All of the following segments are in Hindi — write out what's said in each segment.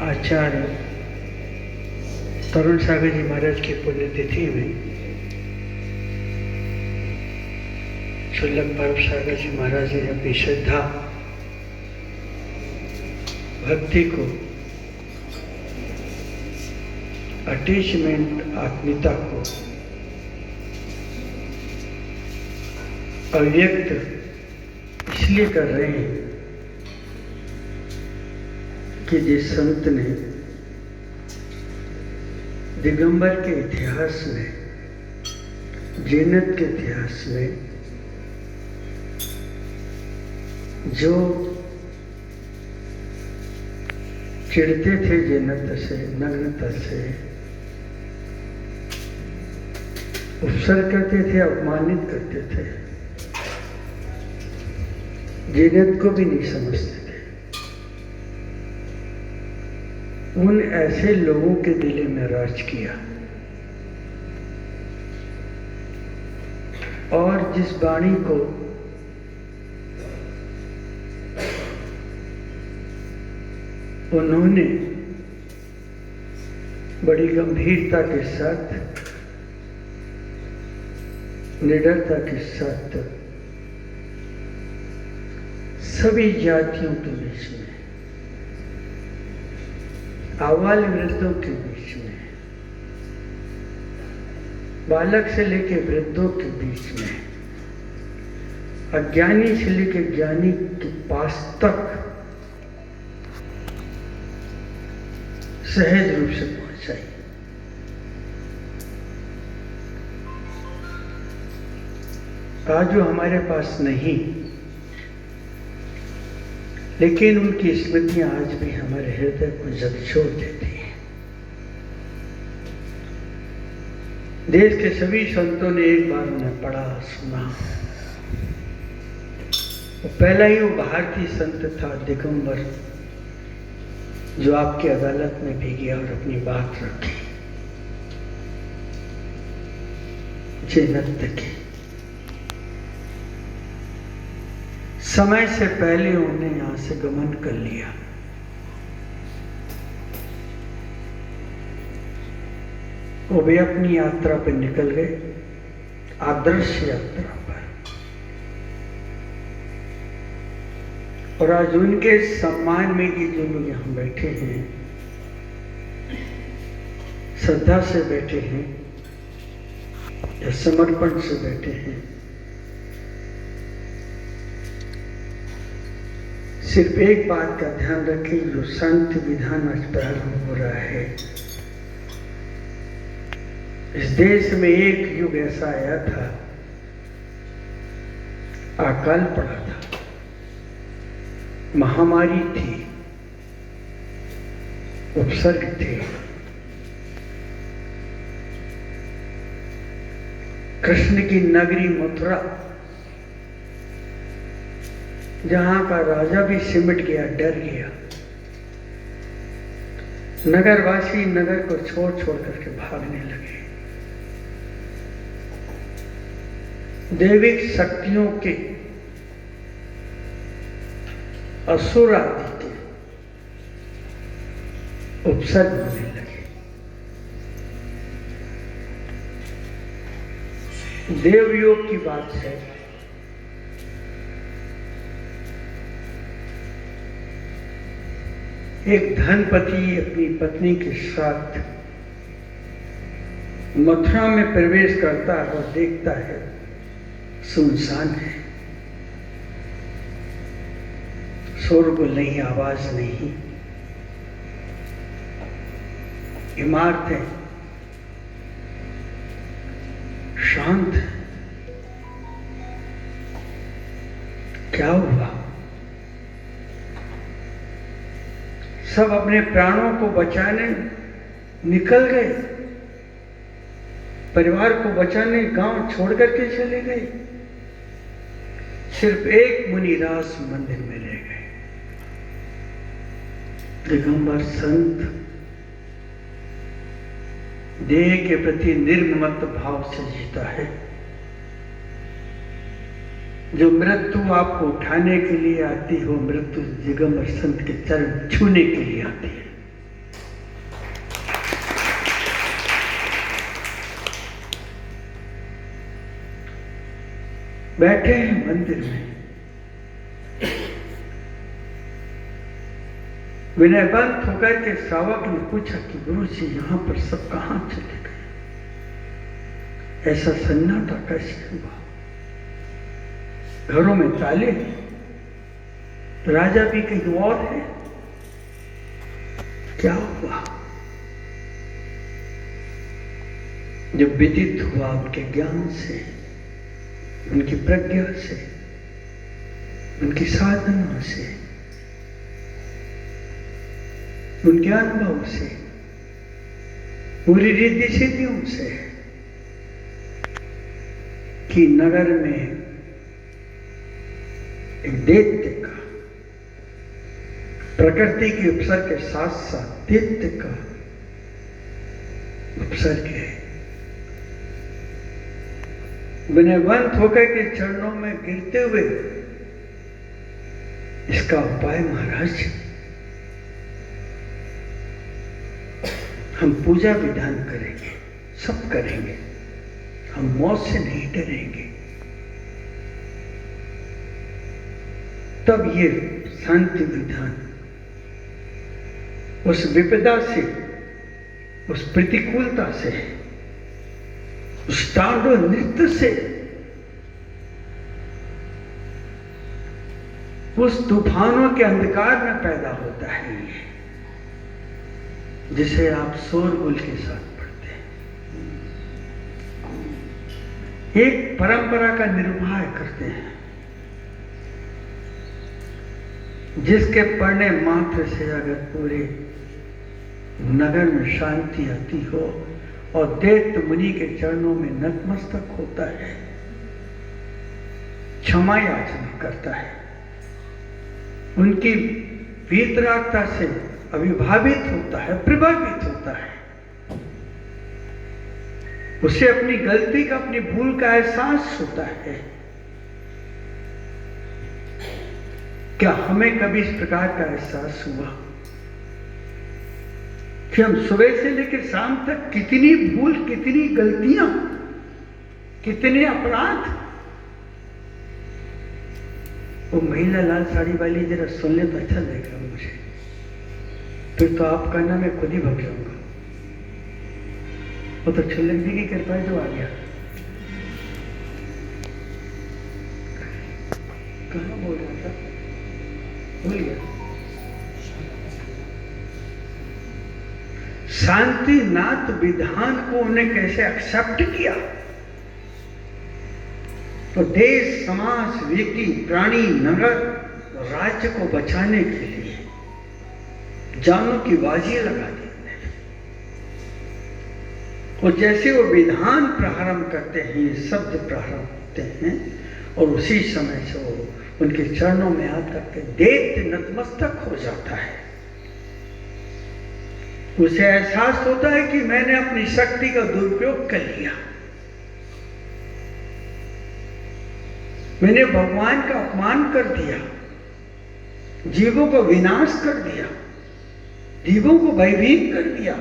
आचार्य तरुण सागर जी महाराज की पुण्यतिथि में शुल्लक परम सागर जी महाराज ने अपनी श्रद्धा भक्ति को अटैचमेंट आत्मीयता को अव्यक्त इसलिए कर रहे हैं कि जिस संत ने दिगंबर के इतिहास में, जैनत के इतिहास में जो चिढ़ते थे जैनता से, नग्नता से, उपसर्ग करते थे, अपमानित करते थे, जैनत को भी नहीं समझते थे, उन ऐसे लोगों के दिल में राज किया और जिस वाणी को उन्होंने बड़ी गंभीरता के साथ, निडरता के साथ सभी जातियों के बीच में, आबाल वृद्धों के बीच में, बालक से लेकर वृद्धों के बीच में, अज्ञानी से लेकर ज्ञानी के पास तक सहज रूप से पहुंचाई। आज जो हमारे पास नहीं, लेकिन उनकी स्मृतियां आज भी हमारे हृदय को झकझोर देती हैं। देश के सभी संतों ने एक बार उन्हें पढ़ा, सुना। पहला ही वो भारतीय संत था दिगंबर, जो आपकी अदालत में भी गया और अपनी बात रखी, जैनत की। समय से पहले उन्हें यहां से गमन कर लिया। वो भी अपनी यात्रा पर निकल गए, आदर्श यात्रा पर। और आज उनके सम्मान में कि जो लोग यहां बैठे हैं, श्रद्धा से बैठे हैं या समर्पण से बैठे हैं, सिर्फ एक बात का ध्यान रखें, जो शांति विधान आज प्रारंभ हो रहा है, इस देश में एक युग ऐसा आया था, अकाल पड़ा था, महामारी थी, उपसर्ग थे, कृष्ण की नगरी मथुरा, जहां का राजा भी सिमट गया, डर गया, नगरवासी नगर को छोड़ छोड़ करके भागने लगे। दैविक शक्तियों के, असुर आदि के उपसर्ग होने लगे। देवयोग की बात है, एक धनपति अपनी पत्नी के साथ मथुरा में प्रवेश करता है और देखता है सुनसान है, शोरगुल नहीं, आवाज नहीं, इमारतें शांत है। क्या हुआ? सब अपने प्राणों को बचाने निकल गए, परिवार को बचाने गांव छोड़ करके चले गए। सिर्फ एक मुनिराज मंदिर में रह गए। दिगंबर संत देह के प्रति निर्ममत भाव से जीता है। जो मृत्यु आपको उठाने के लिए आती हो, मृत्यु दिगंबर संत के चरण छूने के लिए आती है। बैठे हैं मंदिर में, विनयवंत होकर के श्रावक ने पूछा कि गुरु जी यहां पर सब कहां चले गए, ऐसा सन्नाटा कैसे हुआ, घरों में ताले, राजा भी कहीं और है, क्या हुआ। जब विदित हुआ उनके ज्ञान से, उनकी प्रज्ञा से, उनकी साधना से, उनके अनुभव से, पूरी रिद्धि सिद्धियों से, कि नगर में एक दैत्य का, प्रकृति के उपसर्ग के साथ साथ दैत्य का उपसर्ग है। विनयवंत होकर के चरणों में गिरते हुए इसका उपाय महाराज हम पूजा विधान करेंगे, सब करेंगे, हम मौत से नहीं डरेंगे। तब ये शांति विधान उस विपदा से, उस प्रतिकूलता से, उस तांडव नृत्य से, उस तूफानों के अंधकार में पैदा होता है ये, जिसे आप शोरगुल के साथ पढ़ते हैं। एक परंपरा का निर्वाह करते हैं, जिसके पढ़ने मात्र से अगर पूरे नगर में शांति आती हो और दैत्य मुनि के चरणों में नतमस्तक होता है, क्षमा याचना करता है, उनकी वीतरागता से अभिभावित होता है, प्रभावित होता है, उसे अपनी गलती का, अपनी भूल का एहसास होता है। क्या हमें कभी इस प्रकार का एहसास हुआ कि हम सुबह से लेकर शाम तक कितनी भूल, कितनी गलतियां, कितने अपराध। वो महिला लाल साड़ी वाली जरा सुन ले तो अच्छा लगेगा मुझे, फिर तो आपका ना मैं खुद ही भग जाऊंगा। वो तो छल्लक जी की कृपा जो आ गया। कहाँ बोल रहा था, भूल गया। शांतिनाथ विधान को उन्हें कैसे एक्सेप्ट किया, तो देश, समाज, व्यक्ति, प्राणी, नगर, राज्य को बचाने के लिए जानों की बाजी लगा दी। और जैसे वो विधान प्रारंभ करते हैं, ये शब्द प्रारंभ होते हैं, और उसी समय से वो उनके चरणों में आकर के दैत्य नतमस्तक हो जाता है। उसे एहसास होता है कि मैंने अपनी शक्ति का दुरुपयोग कर लिया, मैंने भगवान का अपमान कर दिया, जीवों को विनाश कर दिया, जीवों को भयभीत कर दिया।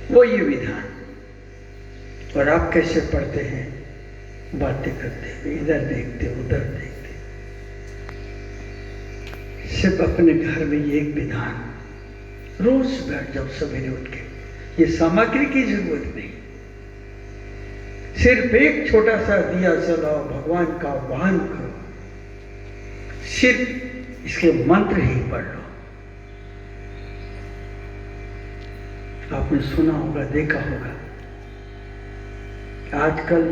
वो ये विधान। और आप कैसे पढ़ते हैं, बातें करते हुए, इधर देखते उधर देखते, सिर्फ अपने घर में ये एक विधान, रोज बैठ जाओ सवेरे उठ के, ये सामग्री की जरूरत नहीं, सिर्फ एक छोटा सा दिया जलाओ, भगवान का आह्वान करो, सिर्फ इसके मंत्र ही पढ़ लो। आपने सुना होगा, देखा होगा, आजकल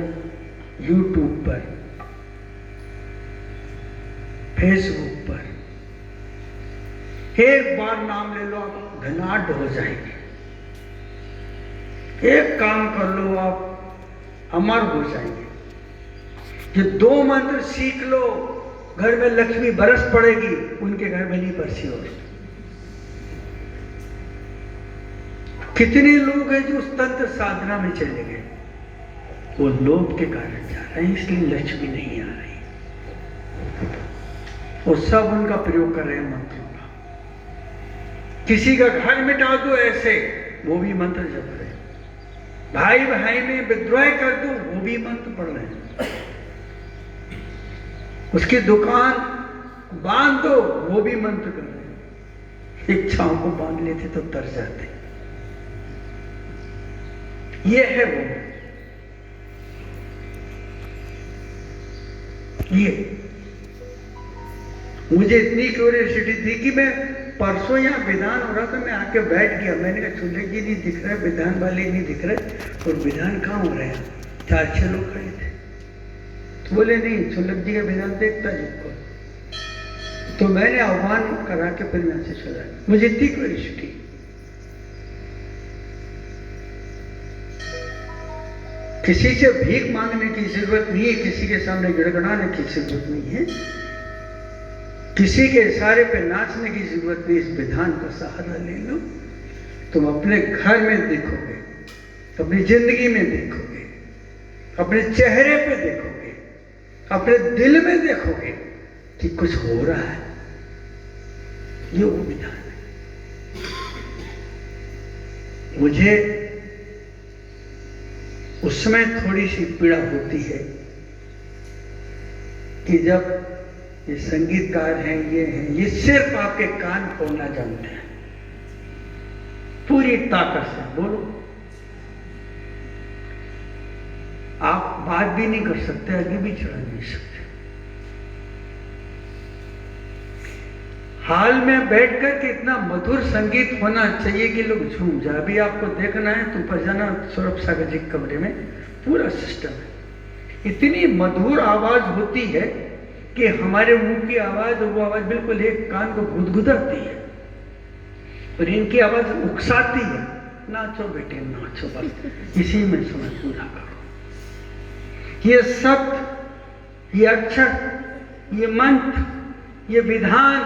YouTube पर, फेसबुक पर एक बार नाम ले लो आप धनाढ्य हो जाएंगे, एक काम कर लो आप अमर हो जाएंगे। ये 2 मंत्र सीख लो, घर में लक्ष्मी बरस पड़ेगी, उनके घर में नहीं बरसी। और कितने लोग हैं जो उस तंत्र साधना में चले गए, वो लोभ के कारण जा रहे हैं, इसलिए लक्ष्मी नहीं आ रही, और सब उनका प्रयोग कर रहे हैं मंत्रों का। किसी का घर मिटा दो ऐसे, वो भी मंत्र जप रहे हैं, भाई भाई में विद्रोह कर दो, वो भी मंत्र पढ़ रहे हैं। उसकी दुकान बांध दो, वो भी मंत्र कर रहे हैं। इच्छाओं को बांध लेते तो तर जाते। ये है वो, ये मुझे इतनी क्यूरियोसिटी थी कि मैं परसों यहाँ विधान हो रहा था, मैं आके बैठ गया। मैंने कहा चूल्हे जी नहीं दिख रहा, विधान वाले नहीं दिख रहे, और विधान कहाँ हो रहे हैं? 4-6 लोग खड़े थे। तो बोले नहीं, सुलभ जी का विधान देखता जिसको। तो मैंने आह्वान करा के फिर मैं से चला। मुझे इतनी क्यूरियोसिटी। किसी से भीख मांगने की जरूरत नहीं है, किसी के सामने गिड़गड़ाने की जरूरत नहीं है, किसी के इशारे पे नाचने की जरूरत नहीं। इस विधान का सहारा ले लो, तुम अपने घर में देखोगे, अपनी जिंदगी में देखोगे, अपने चेहरे पे देखोगे, अपने दिल में देखोगे कि कुछ हो रहा है। ये वो विधान है। मुझे उस समय थोड़ी सी पीड़ा होती है कि जब ये संगीतकार हैं, ये सिर्फ आपके कान खोलना जानते हैं पूरी ताकत से। बोलो, आप बात भी नहीं कर सकते, आगे भी चढ़ा नहीं सकते। हाल में बैठकर के इतना मधुर संगीत होना चाहिए कि लोग झूम जाए। अभी आपको देखना है तो ऊपर जाना, सौरभ सागर जी के कमरे में पूरा सिस्टम है। इतनी मधुर आवाज होती है कि हमारे मुंह की आवाज और वो आवाज बिल्कुल एक कान को गुदगुदाती है, और इनकी आवाज उकसाती है। नाचो बेटे नाचो, बस इसी में समय पूरा करो। ये शब्द, ये अक्षर, ये मंत्र, ये विधान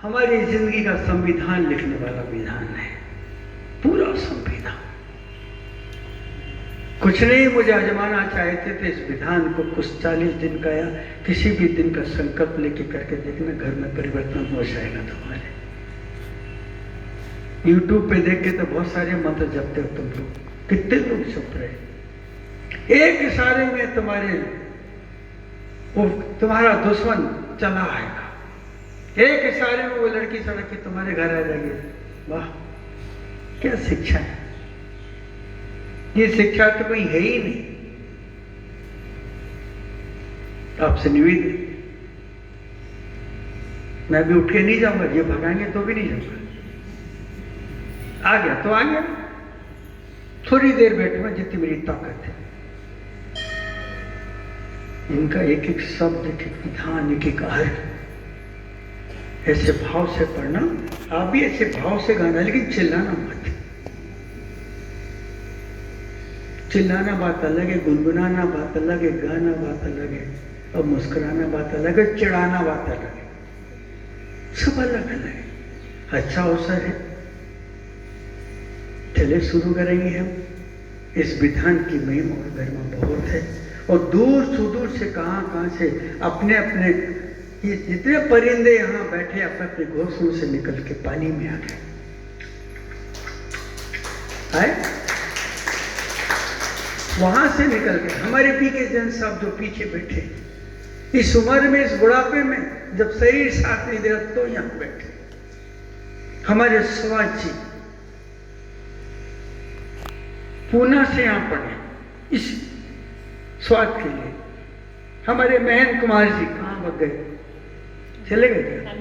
हमारी जिंदगी का संविधान लिखने वाला विधान है, पूरा संविधान। कुछ नहीं मुझे आजमाना चाहते थे इस विधान को, कुछ 40 दिन का या किसी भी दिन का संकल्प लेके करके देखना, घर में परिवर्तन हो जाएगा तुम्हारे। YouTube पे देख के तो बहुत सारे मंत्र जपते हो तुम लोग, कितने लोग जप रहे। एक इशारे में तुम्हारा दुश्मन चला आएगा, एक इशारे में वो लड़की सड़क के तुम्हारे घर आ जाएगी। वाह क्या शिक्षा है! ये शिक्षा तो कोई है ही नहीं। आपसे निवेदन, मैं भी उठ के नहीं जाऊंगा, ये भगाएंगे तो भी नहीं जाऊंगा। आ गया तो आ गया, थोड़ी देर बैठूंगा जितनी मेरी ताकत है। इनका एक एक शब्द, एक एक विधान, एक एक अर्थ ऐसे भाव से पढ़ना। आप भी ऐसे भाव से गाना, लेकिन चिल्लाना मत। चिल्लाना बात अलग है, गुनगुनाना बात अलग है, गाना बात अलग है, और मुस्कुराना बात अलग है, चिढ़ाना बात अलग है, सब अलग अलग है। अच्छा अवसर है, चले शुरू करेंगे हम। इस विधान की महिमा और गरिमा बहुत है, और दूर सुदूर से कहां से अपने अपने ये जितने परिंदे यहां बैठे अपने अपने घोंसलों से निकल के पानी में आ गए। वहां से निकल के हमारे पी के जन साहब जो पीछे बैठे, इस उम्र में, इस बुढ़ापे में, जब शरीर साथ नहीं दे रहा तो यहां बैठे। हमारे स्वाद जी पूना से यहां पढ़े इस स्वाद के लिए। हमारे महन कुमार जी कहां भाग गए? चले गए क्या?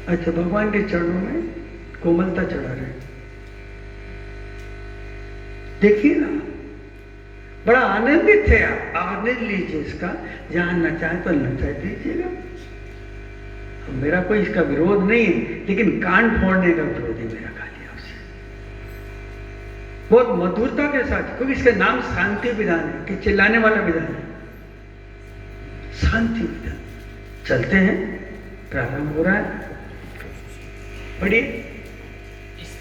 अच्छा, भगवान के चरणों में कोमलता चढ़ा रहे। देखिए ना, बड़ा आनंदित है आप, आनंद लीजिए इसका। जहां नचाए तो नचा दीजिएगा, मेरा कोई इसका विरोध नहीं है, लेकिन कान फोड़ने का विरोध है मेरा खाली आपसे। बहुत मधुरता के साथ, क्योंकि इसका नाम शांति विधान है कि चिल्लाने वाला विधान है। शांति विधान। चलते हैं, प्रारंभ हो रहा है। पढ़िए।